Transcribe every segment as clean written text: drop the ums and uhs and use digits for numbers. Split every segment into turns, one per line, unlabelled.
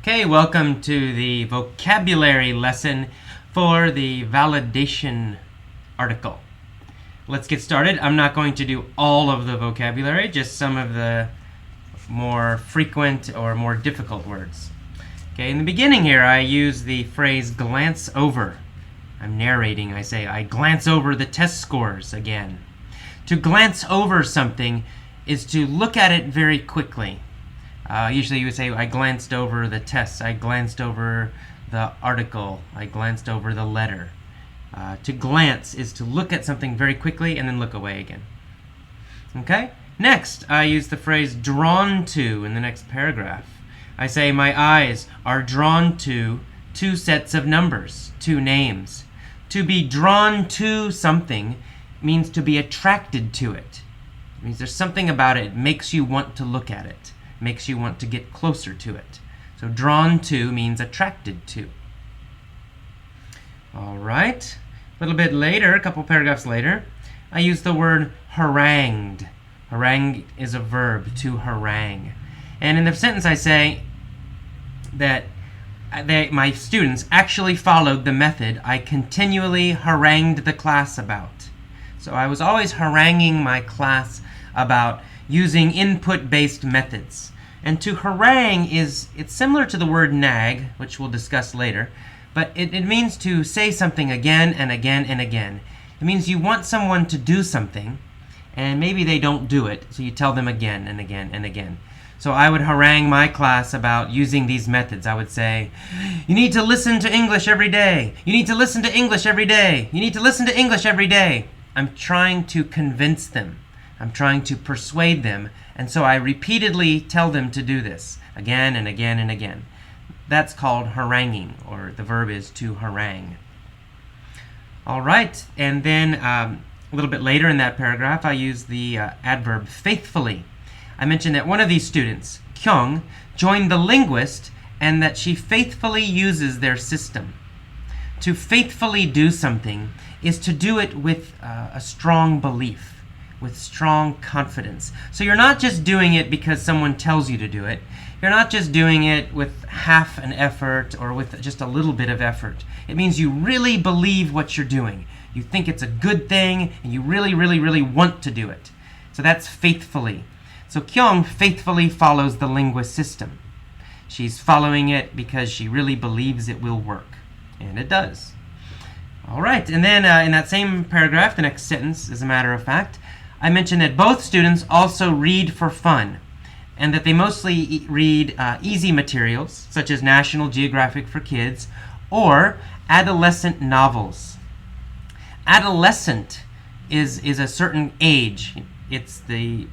Okay, welcome to the vocabulary lesson for the validation article. Let's get started. I'm not going to do all of the vocabulary, just some of the more frequent or more difficult words. Okay, in the beginning here, I use the phrase glance over. I'm narrating, I say, I glance over the test scores again. To glance over something is to look at it very quickly. Usually you would say, I glanced over the tests, I glanced over the article, I glanced over the letter. To glance is to look at something very quickly and then look away again. Okay? Next, I use the phrase drawn to in the next paragraph. I say, my eyes are drawn to two sets of numbers, two names. To be drawn to something means to be attracted to it. It means there's something about it, it makes you want to look at it. Makes you want to get closer to it. So drawn to means attracted to. All right. A little bit later, a couple paragraphs later, I use the word harangued. Harangue is a verb, to harangue. And in the sentence I say that my students actually followed the method I continually harangued the class about. So I was always haranguing my class about using input-based methods. And to harangue it's similar to the word nag, which we'll discuss later, but it means to say something again and again and again. It means you want someone to do something, and maybe they don't do it, so you tell them again and again and again. So I would harangue my class about using these methods. I would say, you need to listen to English every day. You need to listen to English every day. You need to listen to English every day. I'm trying to convince them. I'm trying to persuade them, and so I repeatedly tell them to do this again and again and again. That's called haranguing, or the verb is to harangue. All right, and then a little bit later in that paragraph, I use the adverb faithfully. I mentioned that one of these students, Kyung, joined the linguist and that she faithfully uses their system. To faithfully do something is to do it with a strong belief, with strong confidence. So you're not just doing it because someone tells you to do it. You're not just doing it with half an effort or with just a little bit of effort. It means you really believe what you're doing. You think it's a good thing and you really, really, really want to do it. So that's faithfully. So Kyung faithfully follows the linguist system. She's following it because she really believes it will work. And it does. All right, and then in that same paragraph, the next sentence, as a matter of fact, I mentioned that both students also read for fun, and that they mostly read easy materials, such as National Geographic for Kids, or adolescent novels. Adolescent is a certain age. It's the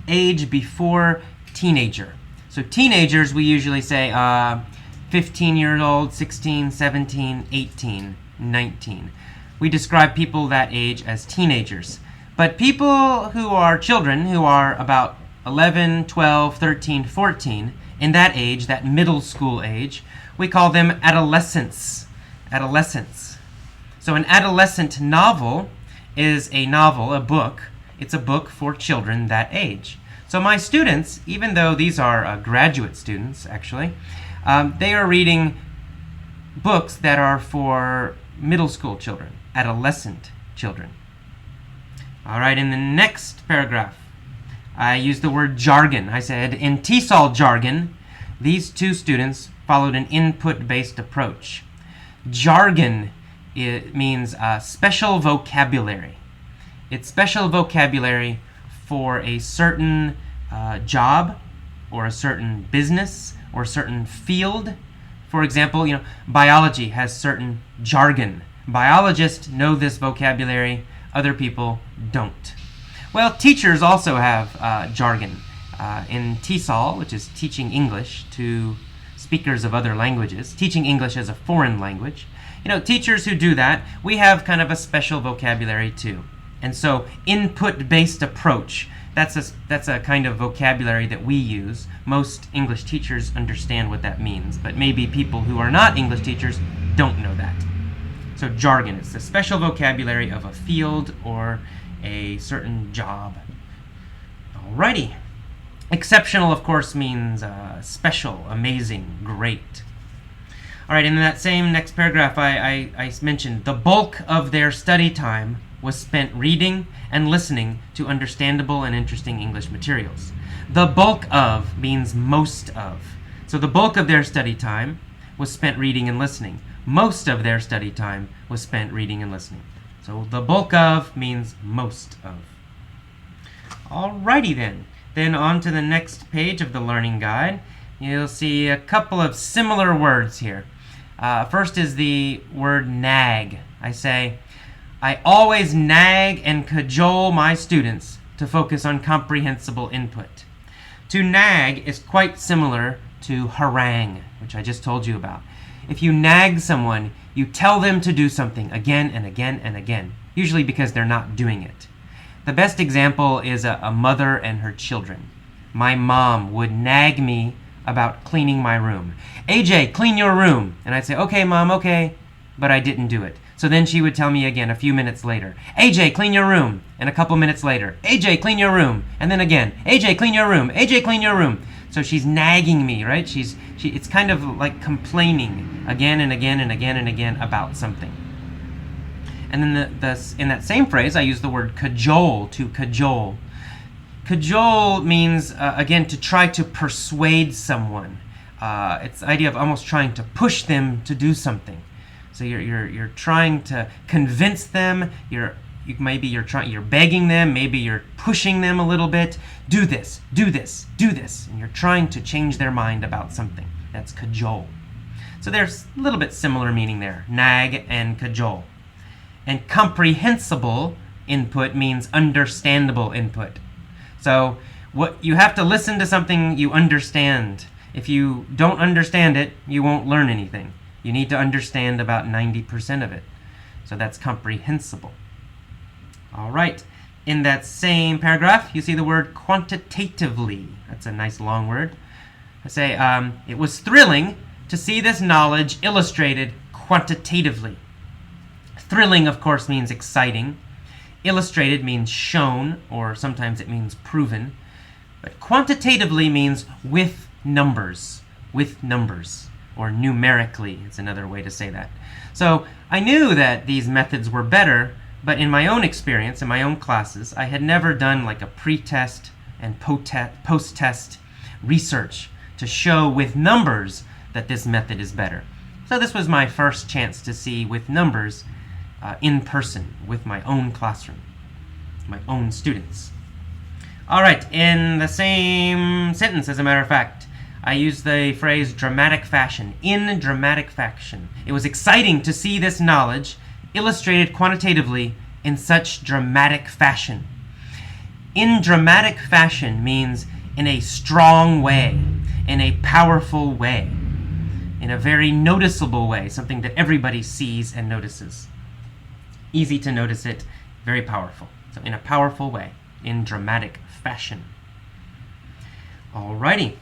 age before teenager. So teenagers, we usually say 15 years old, 16, 17, 18, 19. We describe people that age as teenagers. But people who are children, who are about 11, 12, 13, 14, in that age, that middle school age, we call them adolescents. Adolescents. So an adolescent novel is a novel, a book. It's a book for children that age. So my students, even though these are graduate students, actually, they are reading books that are for middle school children, adolescent children. All right, in the next paragraph, I used the word jargon. I said, in TESOL jargon, these two students followed an input-based approach. Jargon, it means special vocabulary. It's special vocabulary for a certain job or a certain business or a certain field. For example, biology has certain jargon. Biologists know this vocabulary. Other people don't. Well, teachers also have jargon. In TESOL, which is teaching English to speakers of other languages, teaching English as a foreign language, teachers who do that, we have kind of a special vocabulary too. And so input-based approach, that's a kind of vocabulary that we use. Most English teachers understand what that means, but maybe people who are not English teachers don't know that. So jargon is the special vocabulary of a field or a certain job. Alrighty. Exceptional, of course, means special, amazing, great. All right, in that same next paragraph, I mentioned the bulk of their study time was spent reading and listening to understandable and interesting English materials. The bulk of means most of. So the bulk of their study time was spent reading and listening. Most of their study time was spent reading and listening. So the bulk of means most of. Alrighty then. Then on to the next page of the learning guide. You'll see a couple of similar words here. First is the word nag. I say, I always nag and cajole my students to focus on comprehensible input. To nag is quite similar to harangue, which I just told you about. If you nag someone, you tell them to do something again and again and again, usually because they're not doing it. The best example is a mother and her children. My mom would nag me about cleaning my room. AJ, clean your room. And I'd say, okay, Mom, okay. But I didn't do it. So then she would tell me again a few minutes later, AJ, clean your room. And a couple minutes later, AJ, clean your room. And then again, AJ, clean your room. AJ, clean your room. So she's nagging me, right? It's kind of like complaining again and again and again and again about something. And then in that same phrase, I use the word cajole, to cajole. Cajole means, again, to try to persuade someone. It's the idea of almost trying to push them to do something. So you're trying to convince them. You're begging them. Maybe you're pushing them a little bit. Do this, do this, do this, and you're trying to change their mind about something. That's cajole. So there's a little bit similar meaning there. Nag and cajole. And comprehensible input means understandable input. So what you have to listen to something you understand. If you don't understand it, you won't learn anything. You need to understand about 90% of it. So that's comprehensible. All right. In that same paragraph, you see the word quantitatively. That's a nice long word. I say, it was thrilling to see this knowledge illustrated quantitatively. Thrilling, of course, means exciting. Illustrated means shown, or sometimes it means proven. But quantitatively means with numbers, or numerically. It's another way to say that. So I knew that these methods were better, but in my own experience, in my own classes, I had never done like a pre-test and post-test research to show with numbers that this method is better. So this was my first chance to see with numbers in person with my own classroom, my own students. All right, in the same sentence, as a matter of fact, I used the phrase dramatic fashion, in dramatic fashion. It was exciting to see this knowledge illustrated quantitatively in such dramatic fashion. In dramatic fashion means in a strong way, in a powerful way, in a very noticeable way, something that everybody sees and notices. Easy to notice it, very powerful. So in a powerful way, in dramatic fashion. Alrighty,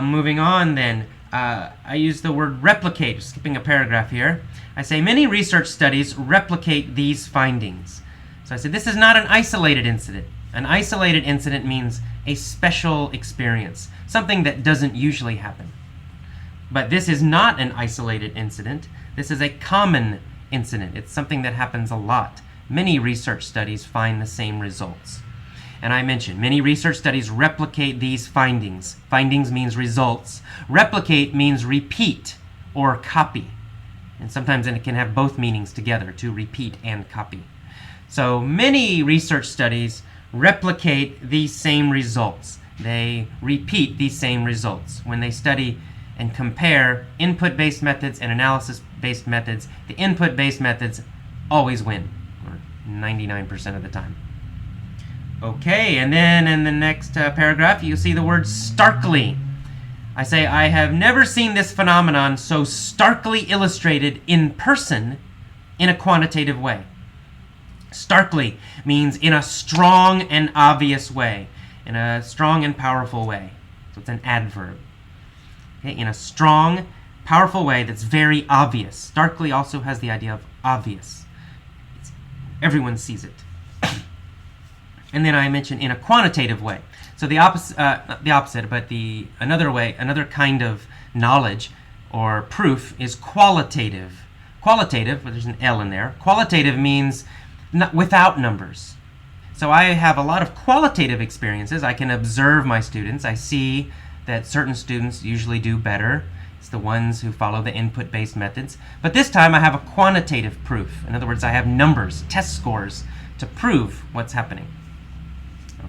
moving on then. I use the word replicate, skipping a paragraph here. I say many research studies replicate these findings. So I said this is not an isolated incident. An isolated incident means a special experience, something that doesn't usually happen. But this is not an isolated incident. This is a common incident. It's something that happens a lot. Many research studies find the same results. And I mentioned many research studies replicate these findings. Findings means results. Replicate means repeat or copy. And sometimes it can have both meanings together, to repeat and copy. So many research studies replicate these same results. They repeat these same results. When they study and compare input-based methods and analysis-based methods, the input-based methods always win, or 99% of the time. Okay, and then in the next paragraph, you'll see the word starkly. I say, I have never seen this phenomenon so starkly illustrated in person in a quantitative way. Starkly means in a strong and obvious way, in a strong and powerful way. So it's an adverb. Okay, in a strong, powerful way that's very obvious. Starkly also has the idea of obvious. Everyone sees it. And then I mention in a quantitative way. So the opposite, not the opposite, but another way, another kind of knowledge or proof is qualitative. Qualitative, well, there's an L in there. Qualitative means without numbers. So I have a lot of qualitative experiences. I can observe my students. I see that certain students usually do better. It's the ones who follow the input-based methods. But this time I have a quantitative proof. In other words, I have numbers, test scores, to prove what's happening.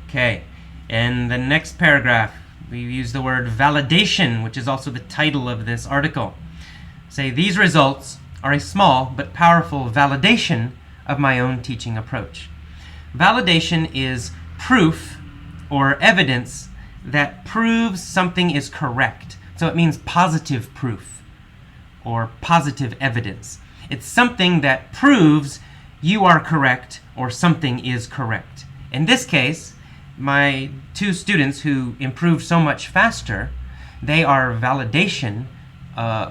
Okay, in the next paragraph, we use the word validation, which is also the title of this article. Say, these results are a small but powerful validation of my own teaching approach. Validation is proof or evidence that proves something is correct. So it means positive proof or positive evidence. It's something that proves you are correct or something is correct. In this case, my two students who improved so much faster, they are validation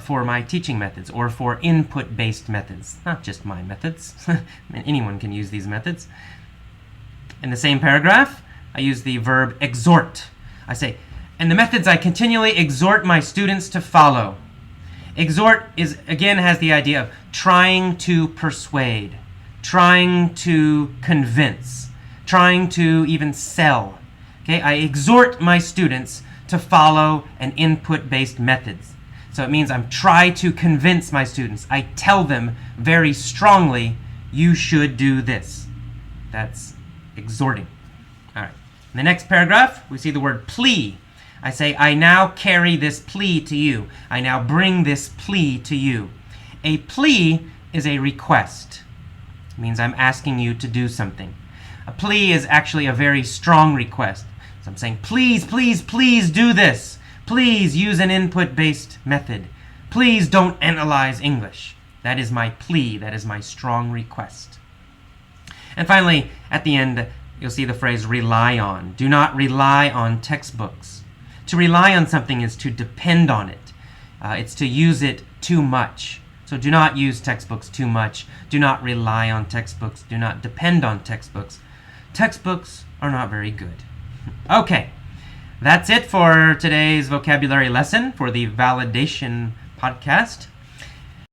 for my teaching methods or for input-based methods, not just my methods. Anyone can use these methods. In the same paragraph, I use the verb exhort. I say, and the methods I continually exhort my students to follow. Exhort is, again, has the idea of trying to persuade, trying to convince, trying to even sell. Okay, I exhort my students to follow an input-based methods. So it means I'm trying to convince my students. I tell them very strongly, you should do this. That's exhorting. All right. In the next paragraph, we see the word plea. I say, I now carry this plea to you. I now bring this plea to you. A plea is a request. It means I'm asking you to do something. A plea is actually a very strong request. So I'm saying, please, please, please do this. Please use an input-based method. Please don't analyze English. That is my plea. That is my strong request. And finally, at the end, you'll see the phrase rely on. Do not rely on textbooks. To rely on something is to depend on it. It's to use it too much. So do not use textbooks too much. Do not rely on textbooks. Do not depend on textbooks. Textbooks are not very good. Okay, that's it for today's vocabulary lesson for the validation podcast.